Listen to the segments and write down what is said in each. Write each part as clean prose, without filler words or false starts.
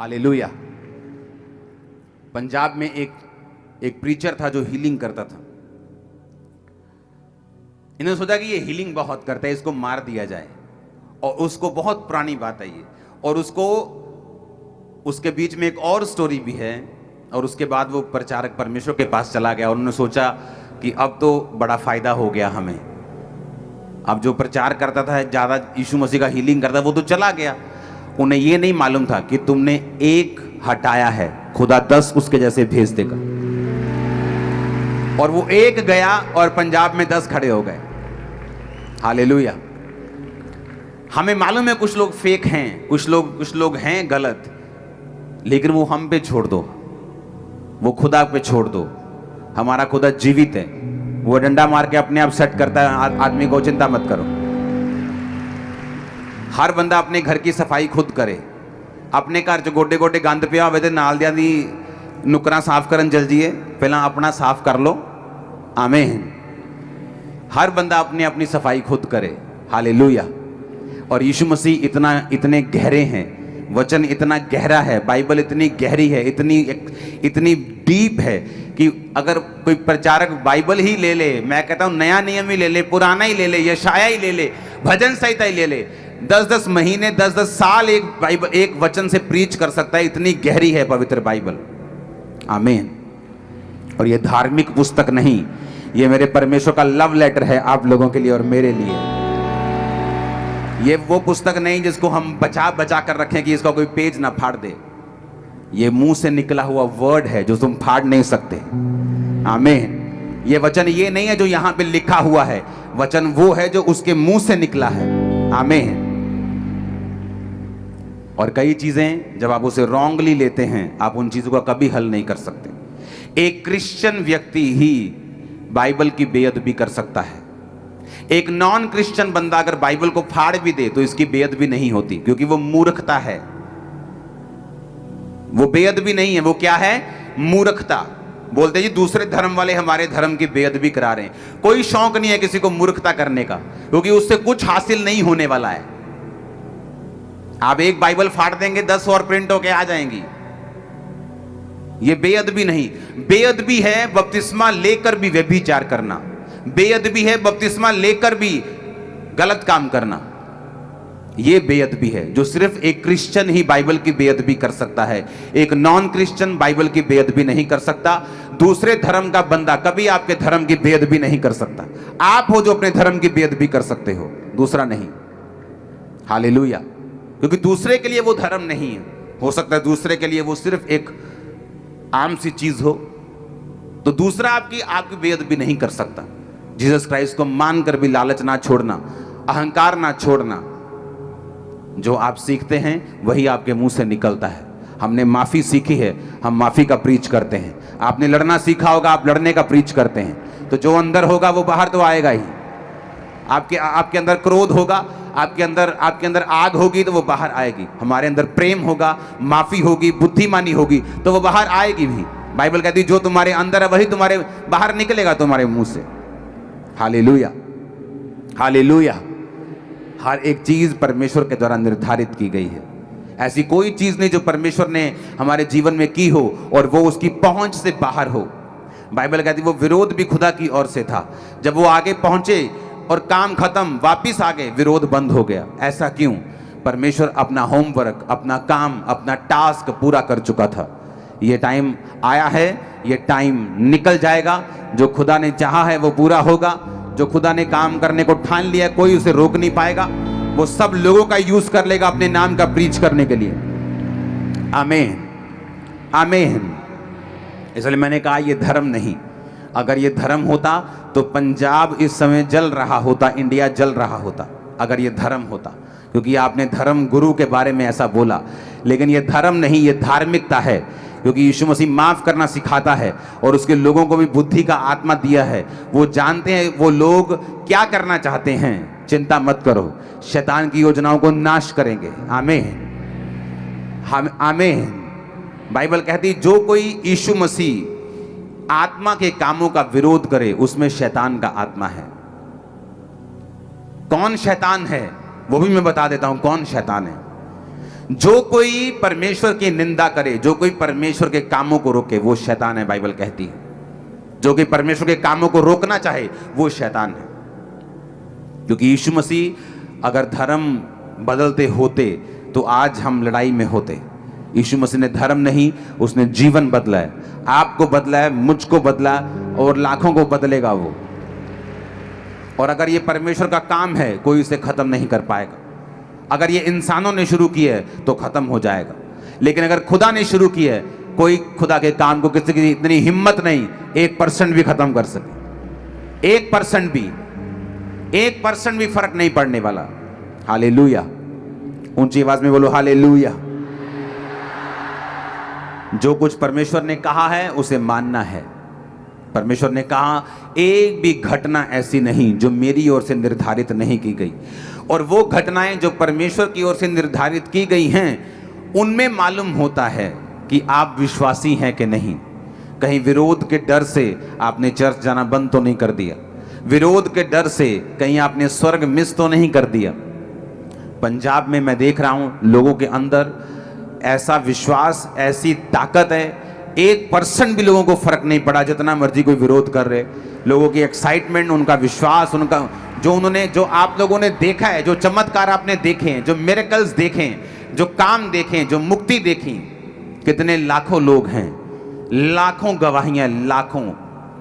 Hallelujah. Punjab में एक preacher था जो हीलिंग करता था। इन्होंने सोचा कि ये हीलिंग बहुत करता है, इसको मार दिया जाए। और उसको बहुत पुरानी बात है ये, और उसके बीच में एक और स्टोरी भी है। और उसके बाद वो प्रचारक परमेश्वर के पास चला गया और उन्होंने सोचा कि अब तो बड़ा फायदा हो गया हमें। अब जो प्रचार करता था ज्यादा यीशु मसीह का हीलिंग करता वो तो चला गया। उन्हें ये नहीं मालूम था कि तुमने एक हटाया है, खुदा 10 उसके जैसे भेज देगा। और वो एक गया और पंजाब में 10 खड़े हो गए। हालेलुया। हमें मालूम है कुछ लोग फेक हैं, कुछ लोग हैं गलत, लेकिन वो हम पे छोड़ दो, वो खुदा पे छोड़ दो। हमारा खुदा जीवित है, वो डंडा मार के अपने आप सेट करता है आदमी को, चिंता मत करो। हर बंदा अपने घर की सफाई खुद करे। अपने घर च गोडे गोडे गंद पिया होवे ते नाल दियां दी नुकरां साफ करन चल जाइए, पहला अपना साफ कर लो। आमीन। हर बंदा अपनी अपनी सफाई खुद करे। हालेलुया। और यीशु मसीह इतने गहरे हैं, वचन इतना गहरा है, बाइबल इतनी गहरी है, इतनी डीप है कि अगर कोई प्रचारक बाइबल ही ले ले, मैं कहता हूं नया नियम ही ले ले, पुराना ही ले ले, यशाया ही ले ले, भजन संहिता ही ले ले, 10-10 महीने 10-10 साल एक वचन से प्रीच कर सकता है। इतनी गहरी है पवित्र बाइबल। आमीन। और ये धार्मिक पुस्तक नहीं, ये मेरे परमेश्वर का लव लेटर है आप लोगों के लिए और मेरे लिए। ये वो पुस्तक नहीं जिसको हम बचा बचा कर रखें कि इसका कोई पेज ना फाड़ दे। ये मुंह से निकला हुआ वर्ड है जो तुम फाड़ नहीं सकते। आमीन। ये वचन ये नहीं है जो यहां पे लिखा हुआ है, वचन वो है जो उसके मुंह से निकला है। आमीन। और कई चीजें जब आप उसे रॉन्गली लेते हैं, आप उन चीजों का कभी हल नहीं कर सकते। एक क्रिश्चियन व्यक्ति ही बाइबल की बेअदबी कर सकता है। एक नॉन क्रिश्चियन बंदा अगर बाइबल को फाड़ भी दे तो इसकी बेअदबी नहीं होती, क्योंकि वो मूर्खता है। वो बेअदबी नहीं है, वो क्या है? मूर्खता। बोलते जी दूसरे धर्म वाले हमारे धर्म की बेअदबी करा रहे हैं। कोई शौक नहीं है किसी को मूर्खता करने का, क्योंकि उससे कुछ हासिल नहीं होने वाला है। आप एक बाइबल फाड़ देंगे 10 और प्रिंट होके आ जाएंगी। ये बेअदबी नहीं। बेअदबी है बपतिस्मा लेकर भी व्यभिचार करना, बेअदबी है बपतिस्मा लेकर भी गलत काम करना। ये बेअदबी है जो सिर्फ एक क्रिश्चियन ही बाइबल की बेअदबी कर सकता है। एक नॉन क्रिश्चियन बाइबल की बेअदबी नहीं कर सकता। दूसरे धर्म का बंदा कभी आपके धर्म की बेअदबी नहीं कर सकता। आप हो जो अपने धर्म की बेअदबी कर सकते हो, दूसरा नहीं। हालेलुया। क्योंकि दूसरे के लिए वो धर्म नहीं है। हो सकता है दूसरे के लिए वो सिर्फ एक आम सी चीज हो, तो दूसरा आपकी बेअदबी नहीं कर सकता। जीसस क्राइस्ट को मानकर भी लालच ना छोड़ना, अहंकार ना छोड़ना। जो आप सीखते हैं वही आपके मुंह से निकलता है। हमने माफी सीखी है, हम माफी का प्रीच करते हैं। आपने लड़ना सीखा होगा, आप लड़ने का प्रीच करते हैं। तो जो अंदर होगा वो बाहर तो आएगा ही। आपके अंदर क्रोध होगा, आपके अंदर आग होगी तो वो बाहर आएगी। हमारे अंदर प्रेम होगा, माफी होगी, बुद्धिमानी होगी तो वो बाहर आएगी भी। बाइबल कहती है जो तुम्हारे अंदर है वही तुम्हारे बाहर निकलेगा, तुम्हारे मुंह से। हालेलुया। हालेलुया। हर एक चीज परमेश्वर के द्वारा निर्धारित की गई है। ऐसी कोई चीज नहीं जो परमेश्वर ने हमारे जीवन में की हो और वो उसकी पहुंच से बाहर हो। बाइबल कहती है वो विरोध भी खुदा की ओर से था। जब वो आगे पहुंचे और काम खत्म, वापिस आ गए, विरोध बंद हो गया। ऐसा क्यों? परमेश्वर अपना होमवर्क, अपना काम, अपना टास्क पूरा कर चुका था। ये टाइम आया है, ये टाइम निकल जाएगा। जो खुदा ने चाहा है वो पूरा होगा। जो खुदा ने काम करने को ठान लिया कोई उसे रोक नहीं पाएगा। वो सब लोगों का यूज कर लेगा अपने नाम का प्रीच करने के लिए। आमीन। आमीन। इसलिए मैंने कहा ये धर्म नहीं। अगर ये धर्म होता तो पंजाब इस समय जल रहा होता, इंडिया जल रहा होता, अगर ये धर्म होता। क्योंकि आपने धर्म गुरु के बारे में ऐसा बोला, लेकिन ये धर्म नहीं, ये धार्मिकता है। क्योंकि यीशु मसीह माफ करना सिखाता है और उसके लोगों को भी बुद्धि का आत्मा दिया है। वो जानते हैं वो लोग क्या करना चाहते हैं। चिंता मत करो, शैतान की योजनाओं को नाश करेंगे। आमीन। हम आमीन। बाइबल कहती है जो कोई यीशु मसीह आत्मा के कामों का विरोध करे उसमें शैतान का आत्मा है। कौन शैतान है वो भी मैं बता देता हूं कौन शैतान है। जो कोई परमेश्वर की निंदा करे, जो कोई परमेश्वर के कामों को रोके, वो शैतान है, बाइबल कहती है। जो कि परमेश्वर के कामों को रोकना चाहे वो शैतान है। क्योंकि यीशु मसीह अगर धर्म बदलते होते तो आज हम लड़ाई में होते। यीशु मसीह ने धर्म नहीं, उसने जीवन बदला है। आपको बदला है, मुझको बदला, और लाखों को बदलेगा वो। और अगर ये परमेश्वर का काम है, कोई इसे खत्म नहीं कर पाएगा। अगर ये इंसानों ने शुरू किया है तो खत्म हो जाएगा, लेकिन अगर खुदा ने शुरू किया है, कोई खुदा के काम को किसी की इतनी हिम्मत नहीं 1% भी खत्म कर सके। 1% भी फर्क नहीं पड़ने वाला। हालेलुया, ऊंची आवाज में बोलो हालेलुया। जो कुछ परमेश्वर ने कहा है उसे मानना है। परमेश्वर ने कहा एक भी घटना ऐसी नहीं जो मेरी ओर से निर्धारित नहीं की गई। और वो घटनाएं जो परमेश्वर की ओर से निर्धारित की गई हैं, उनमें मालूम होता है कि आप विश्वासी हैं कि नहीं। कहीं विरोध के डर से आपने चर्च जाना बंद तो नहीं कर दिया। विरोध के डर से कहीं आपने स्वर्ग मिस तो नहीं कर दिया। पंजाब में मैं देख रहा हूं लोगों के अंदर ऐसा विश्वास, ऐसी ताकत है, 1% भी लोगों को फर्क नहीं पड़ा जितना मर्जी कोई विरोध कर रहे। लोगों की एक्साइटमेंट, उनका विश्वास, उनका जो आप लोगों ने देखा है, जो चमत्कार आपने देखे हैं, जो मिरेकल्स देखे हैं, जो काम देखे हैं, जो मुक्ति देखी, कितने लाखों लोग हैं, लाखों गवाहियां, लाखों,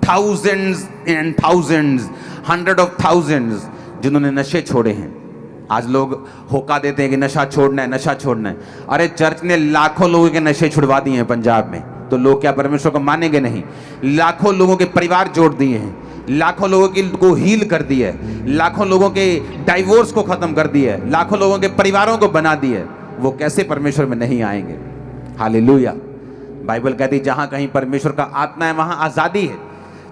thousands and thousands, 100 of thousands जिन्होंने नशे छोड़े हैं। आज लोग होका देते हैं कि नशा छोड़ना है, नशा छोड़ना है। अरे चर्च ने लाखों लोगों के नशे छुड़वा दिए हैं पंजाब में, तो लोग क्या परमेश्वर को मानेंगे नहीं? लाखों लोगों के परिवार जोड़ दिए हैं, लाखों लोगों को हील कर दिया है, लाखों लोगों के डाइवोर्स को खत्म कर दिया है, लाखों लोगों के परिवारों को बना दिया है। वो कैसे परमेश्वर में नहीं आएंगे? हालेलुया। बाइबल कहती है जहां कहीं परमेश्वर का आत्मा है वहां आजादी है।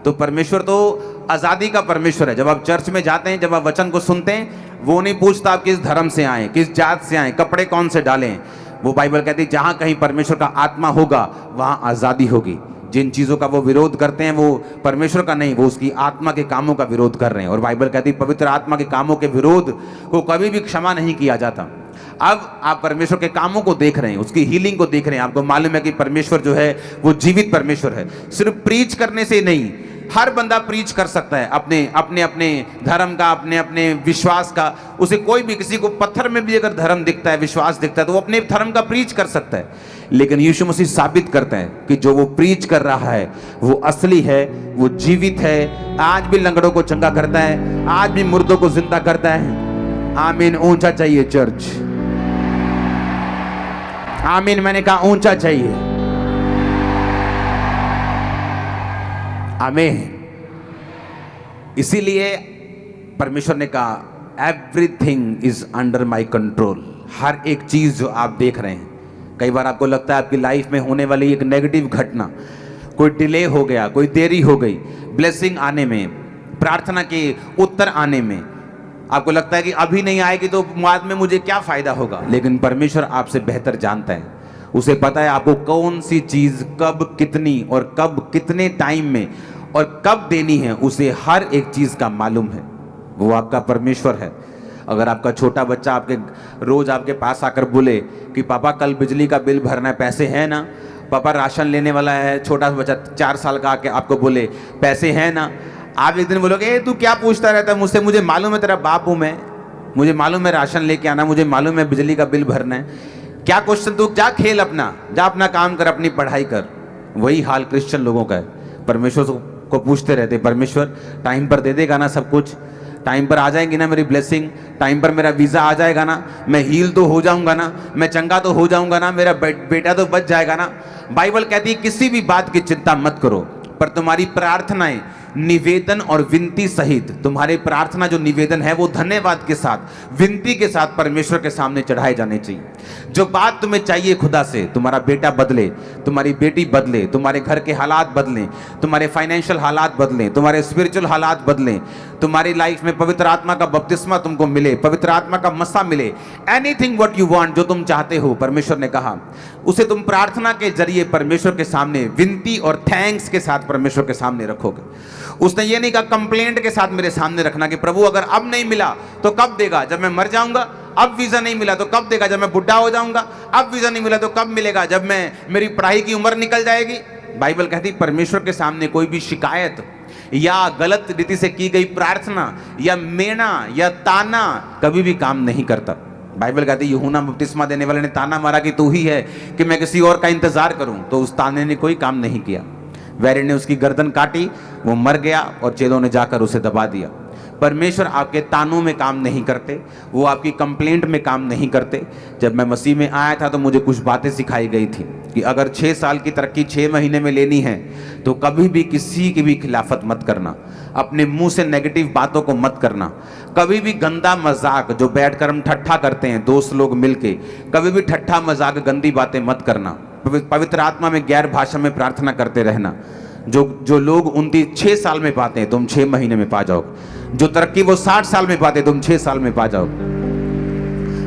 तो परमेश्वर तो आजादी का परमेश्वर है। जब आप चर्च में जाते हैं, जब आप वचन को सुनते हैं, वो नहीं पूछता आप किस धर्म से आए, किस जात से आए, कपड़े कौन से डालें। वो बाइबल कहती है जहां कहीं परमेश्वर का आत्मा होगा वहां आजादी होगी। जिन चीजों का वो विरोध करते हैं वो परमेश्वर का नहीं, वो उसकी आत्मा के कामों का विरोध कर रहे हैं। और बाइबल कहती है पवित्र आत्मा के कामों के विरोध को कभी भी क्षमा नहीं किया जाता। अब आप परमेश्वर के कामों को देख रहे हैं, उसकी हीलिंग को देख रहे हैं। आपको मालूम है कि परमेश्वर जो है वो जीवित परमेश्वर है। सिर्फ प्रीच करने से नहीं, हर बंदा प्रीच कर सकता है अपने अपने अपने धर्म का, अपने अपने विश्वास का। उसे कोई भी, किसी को पत्थर में भी अगर धर्म दिखता है, विश्वास दिखता है, तो वो अपने धर्म का प्रीच कर सकता है। लेकिन यीशु मसीह साबित करता है कि जो वो प्रीच कर रहा है वो असली है, वो जीवित है। आज भी लंगड़ों को चंगा करता है, आज भी मुर्दों को जिंदा करता है। आमीन। ऊंचा चाहिए चर्च, आमीन। मैंने कहा ऊंचा चाहिए, आमीन। इसीलिए परमेश्वर ने कहा everything is under my control. हर एक चीज जो आप देख रहे हैं, कई बार आपको लगता है आपकी लाइफ में होने वाली एक नेगेटिव घटना, कोई डिले हो गया, कोई देरी हो गई ब्लेसिंग आने में, प्रार्थना के उत्तर आने में, आपको लगता है कि अभी नहीं आएगी तो बाद में मुझे क्या फायदा होगा। लेकिन परमेश्वर आपसे बेहतर जानता है, उसे पता है आपको कौन सी चीज कब कितनी और कब कितने टाइम में और कब देनी है। उसे हर एक चीज का मालूम है, वो आपका परमेश्वर है। अगर आपका छोटा बच्चा रोज आपके पास आकर बोले कि पापा कल बिजली का बिल भरना है, पैसे हैं ना? पापा राशन लेने वाला है, छोटा बच्चा 4 साल का आके आपको बोले पैसे हैं ना? आप एक दिन बोलोगे तू क्या पूछता रहता है मुझसे, मुझे मालूम है तेरा बाप हूं मैं, मुझे मालूम है राशन लेके आना, मुझे मालूम है बिजली का बिल भरना है। क्या क्वेश्चन, तू जा खेल अपना, जा अपना काम कर, अपनी पढ़ाई कर। वही हाल क्रिश्चियन लोगों का है। परमेश्वर को पूछते रहते, परमेश्वर टाइम पर दे देगा ना सब कुछ? टाइम पर आ जाएंगी ना मेरी ब्लेसिंग? टाइम पर मेरा वीजा आ जाएगा ना? मैं हील तो हो जाऊंगा ना? मैं चंगा तो हो जाऊंगा ना? मेरा बेटा तो बच जाएगा ना? बाइबल कहती है किसी भी बात की चिंता मत करो, पर तुम्हारी प्रार्थनाएं निवेदन और विनती सहित, तुम्हारे प्रार्थना जो निवेदन है वो धन्यवाद के साथ, विनती के साथ परमेश्वर के सामने चढ़ाए जाने चाहिए। जो बात तुम्हें चाहिए खुदा से, तुम्हारा बेटा बदले, तुम्हारी बेटी बदले, तुम्हारे घर के हालात बदलें, तुम्हारे फाइनेंशियल हालात बदलें, तुम्हारे स्पिरिचुअल हालात बदलें, तुम्हारी लाइफ में पवित्र आत्मा का बपतिस्मा तुमको मिले, पवित्र आत्मा का मस्सा मिले, एनीथिंग व्हाट यू वांट, जो तुम चाहते हो, परमेश्वर ने कहा उसे तुम प्रार्थना के जरिए परमेश्वर के सामने विनती और थैंक्स के साथ परमेश्वर के सामने रखोगे। उसने ये नहीं कहा कंप्लेंट के साथ मेरे सामने रखना कि प्रभु अगर अब नहीं मिला तो कब देगा, जब मैं मर जाऊंगा, अब वीजा नहीं मिला तो कब देगा, जब मैं बुढ़ा हो जाऊंगा। अब वीजा नहीं मिला तो कब मिलेगा, जब मेरी पढ़ाई की उम्र निकल जाएगी। बाइबल कहती परमेश्वर के सामने कोई भी शिकायत या गलत रीति से की गई प्रार्थना या मेना या ताना कभी भी काम नहीं करता। बाइबल कहती यूहन्ना बपतिस्मा देने वाले ने ताना मारा कि तू ही है कि मैं किसी और का इंतजार करूं, तो उस ताने ने कोई काम नहीं किया। वैरी ने उसकी गर्दन काटी, वो मर गया और चेलों ने जाकर उसे दबा दिया। परमेश्वर आपके तानों में काम नहीं करते, वो आपकी कंप्लेंट में काम नहीं करते। जब मैं मसीह में आया था तो मुझे कुछ बातें सिखाई गई थी कि अगर 6 साल की तरक्की 6 महीने में लेनी है तो कभी भी किसी की भी खिलाफत मत करना, अपने मुंह से नेगेटिव बातों को मत करना, कभी भी गंदा मजाक जो बैठकर हम ठट्ठा करते हैं दोस्त लोग मिलके, कभी भी ठट्ठा मजाक गंदी बातें मत करना। पवित्र आत्मा में गैर भाषा में प्रार्थना करते रहना। जो लोग 6 साल में पाते हैं तुम 6 महीने में पा जाओगे, जो तरक्की वो 60 साल में पाते तुम 6 साल में पा जाओगे।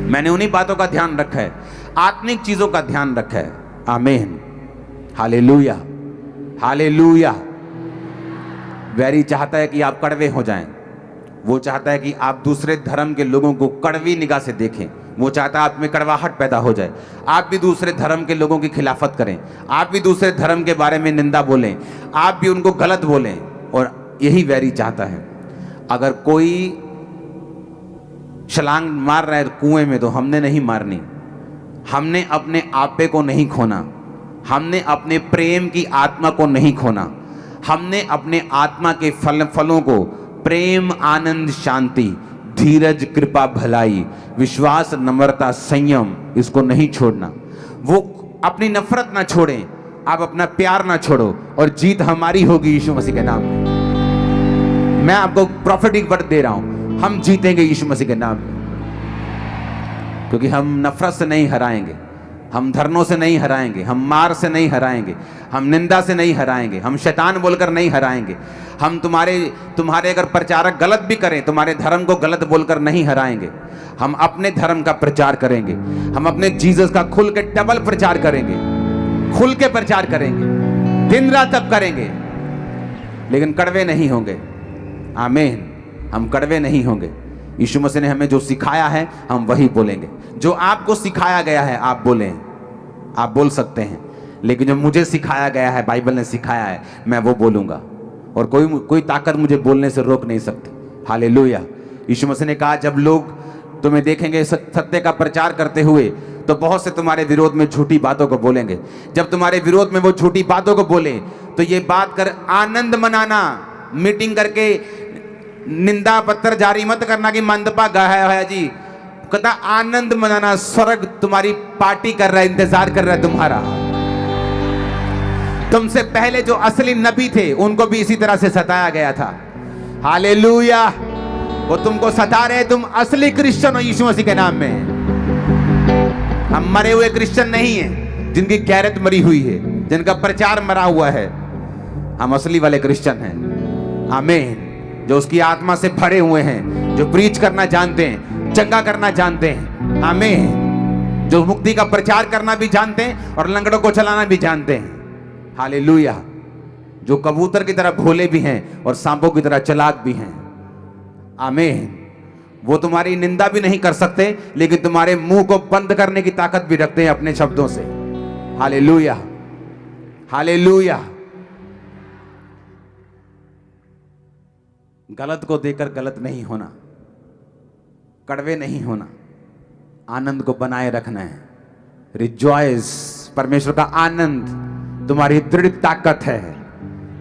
मैंने उन्हीं बातों का ध्यान रखा है, आत्मिक चीजों का ध्यान रखा है। आमीन, हालेलुया, हालेलुया। वैरी चाहता है कि आप कड़वे हो जाएं, वो चाहता है कि आप दूसरे धर्म के लोगों को कड़वी निगाह से देखें, वो चाहता है आप में कड़वाहट पैदा हो जाए, आप भी दूसरे धर्म के लोगों की खिलाफत करें, आप भी दूसरे धर्म के बारे में निंदा बोलें, आप भी उनको गलत बोलें। और यही वैरी चाहता है। अगर कोई छलांग मार रहा है कुएं में तो हमने नहीं मारनी, हमने अपने आपे को नहीं खोना, हमने अपने प्रेम की आत्मा को नहीं खोना, हमने अपने आत्मा के फलों को प्रेम, आनंद, शांति, धीरज, कृपा, भलाई, विश्वास, नम्रता, संयम, इसको नहीं छोड़ना। वो अपनी नफरत ना छोड़ें, आप अपना प्यार ना छोड़ो और जीत हमारी होगी यीशु मसीह के नाम में। मैं आपको प्रॉफिटिक वर्ड दे रहा हूं, हम जीतेंगे यीशु मसीह के नाम में, क्योंकि हम नफरत से नहीं हराएंगे, हम धरनों से नहीं हराएंगे, हम मार से नहीं हराएंगे, हम निंदा से नहीं हराएंगे, हम शैतान बोलकर नहीं हराएंगे, हम तुम्हारे अगर प्रचारक गलत भी करें तुम्हारे धर्म को गलत बोलकर नहीं हराएंगे। हम अपने धर्म का प्रचार करेंगे, हम अपने जीसस का खुल के डबल प्रचार करेंगे, खुल के प्रचार करेंगे, दिन रात तब करेंगे, लेकिन कड़वे नहीं होंगे। आमीन, हम कड़वे नहीं होंगे। यीशु मसीह ने हमें जो सिखाया है हम वही बोलेंगे। जो आपको सिखाया गया है आप बोलें, आप बोल सकते हैं, लेकिन जो मुझे सिखाया गया है, बाइबल ने सिखाया है, मैं वो बोलूंगा और कोई ताकत मुझे बोलने से रोक नहीं सकती। हालेलुया। यीशु मसीह ने कहा जब लोग तुम्हें देखेंगे सत्य का प्रचार करते हुए तो बहुत से तुम्हारे विरोध में झूठी बातों को बोलेंगे। जब तुम्हारे विरोध में वो झूठी बातों को बोले तो ये बात कर आनंद मनाना, मीटिंग करके निंदा पत्र जारी मत करना कि मंदपा गाया है जी, कहता आनंद मनाना। स्वर्ग तुम्हारी पार्टी कर रहा है, इंतजार कर रहा है तुम्हारा। तुमसे पहले जो असली नबी थे उनको भी इसी तरह से सताया गया था। हालेलुया। वो तुमको सता रहे, तुम असली क्रिश्चियन हो यीशु मसीह के नाम में। हम मरे हुए क्रिश्चियन नहीं हैं जिनकी गैरत मरी हुई है, जिनका प्रचार मरा हुआ है। हम असली वाले क्रिश्चियन हैं। आमीन। जो उसकी आत्मा से भरे हुए हैं, जो प्रीच करना जानते हैं, चंगा करना जानते हैं। आमीन। जो मुक्ति का प्रचार करना भी जानते हैं और लंगड़ों को चलाना भी जानते हैं। हालेलुया। जो कबूतर की तरह भोले भी हैं और सांपों की तरह चालाक भी हैं। आमीन। वो तुम्हारी निंदा भी नहीं कर सकते, लेकिन तुम्हारे मुंह को बंद करने की ताकत भी रखते हैं अपने शब्दों से। Hallelujah, hallelujah. गलत को देकर गलत नहीं होना, कड़वे नहीं होना, आनंद को बनाए रखना है। रिजॉइस, परमेश्वर का आनंद तुम्हारी दृढ़ ताकत है।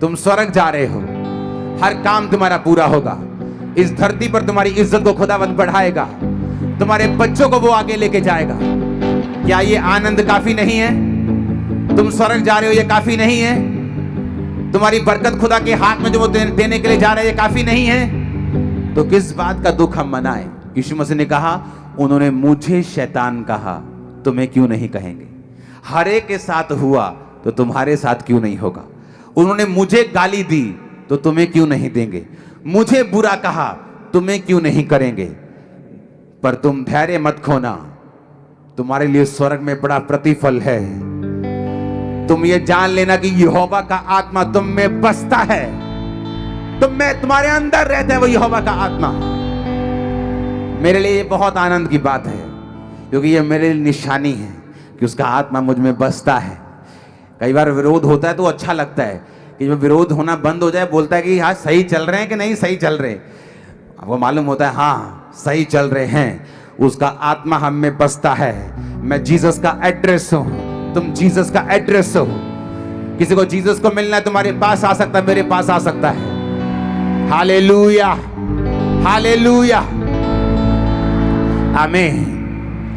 तुम स्वर्ग जा रहे हो, हर काम तुम्हारा पूरा होगा। इस धरती पर तुम्हारी इज्जत को खुदावंद बढ़ाएगा, तुम्हारे बच्चों को वो आगे लेके जाएगा। क्या ये आनंद काफी नहीं है? तुम स्वर्ग जा रहे हो, ये काफी नहीं है? तुम्हारी बरकत खुदा के हाथ में जो वो देने के लिए जा रहे हैं, ये काफी नहीं है? तो किस बात का दुख हम मनाएं? यीशु मसीह ने कहा, उन्होंने मुझे शैतान कहा, तुम्हें क्यों नहीं कहेंगे? हर एक के साथ हुआ तो तुम्हारे साथ क्यों नहीं होगा? उन्होंने मुझे गाली दी तो तुम्हें क्यों नहीं देंगे? मुझे बुरा कहा, तुम्हें क्यों नहीं करेंगे? पर तुम धैर्य मत खोना, तुम्हारे लिए स्वर्ग में बड़ा प्रतिफल है। तुम ये जान लेना कि यहोवा का आत्मा तुम में बसता है, तुम्हारे अंदर रहता है वो यहोवा का आत्मा। मेरे लिए ये बहुत आनंद की बात है, क्योंकि ये मेरे लिए निशानी है कि उसका आत्मा मुझ में बसता है। कई बार विरोध होता है तो अच्छा लगता है कि जब विरोध होना बंद हो जाए, बोलता है कि हाँ सही चल रहे हैं कि नहीं सही चल रहे, वो मालूम होता है हाँ सही चल रहे हैं, उसका आत्मा हम में बसता है। मैं जीसस का एड्रेस हूं, तुम जीसस का एड्रेस हो। किसी को जीसस को मिलना है, तुम्हारे पास आ सकता है, मेरे पास आ सकता है। हालेलुया, हालेलुया, आमीन।